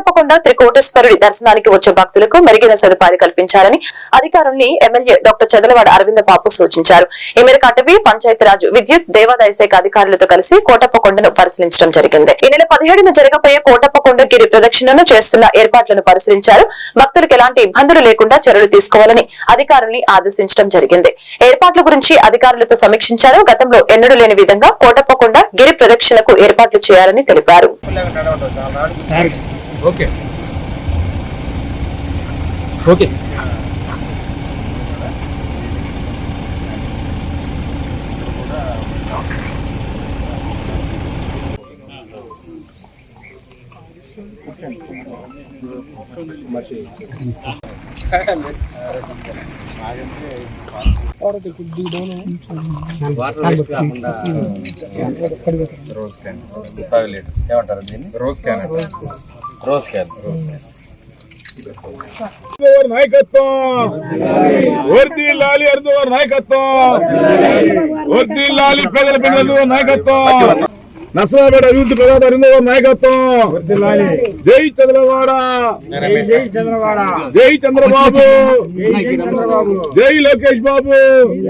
కోటప్పకొండ త్రికోటేశ్వరుడి దర్శనానికి వచ్చే భక్తులకు మెరుగైన సదుపాయాలు కల్పించాలని అధికారుల్ని ఎమ్మెల్యే డాక్టర్ చదలవాడ అరవింద బాబు సూచించారు. ఈ మేరకు అటవీ, పంచాయతీరాజ్, విద్యుత్, దేవాదాయ శాఖ అధికారులతో కలిసి కోటప్పకొండను పరిశీలించడం జరిగింది. ఈ నెల 17న జరగబోయే కోటప్పకొండ గిరి ప్రదక్షిణను చేస్తున్న ఏర్పాట్లను పరిశీలించారు. భక్తులకు ఎలాంటి ఇబ్బందులు లేకుండా చర్యలు తీసుకోవాలని అధికారుల్ని ఆదేశించడం జరిగింది. ఏర్పాట్ల గురించి అధికారులతో సమీక్షించారు. గతంలో ఎన్నడూ లేని విధంగా కోటప్పకొండ గిరి ప్రదక్షిణకు ఏర్పాట్లు చేయాలని తెలిపారు. Okay okay sir. Rose can 5 litres ఏమంటారు దీన్ని? రోజ్ క్యాన్ నాయకత్వం వర్ధిల్లాలి, అర్ధవారి నాయకత్వం వర్ధిల్లాలి, పేదల పిల్లలు నాయకత్వం, నర్సరాపేట అభివృద్ధి ప్రదాత అరవిందవారి నాయకత్వం, జై చంద్రవాడ, జై చంద్రబాబు, జై లోకేష్ బాబు.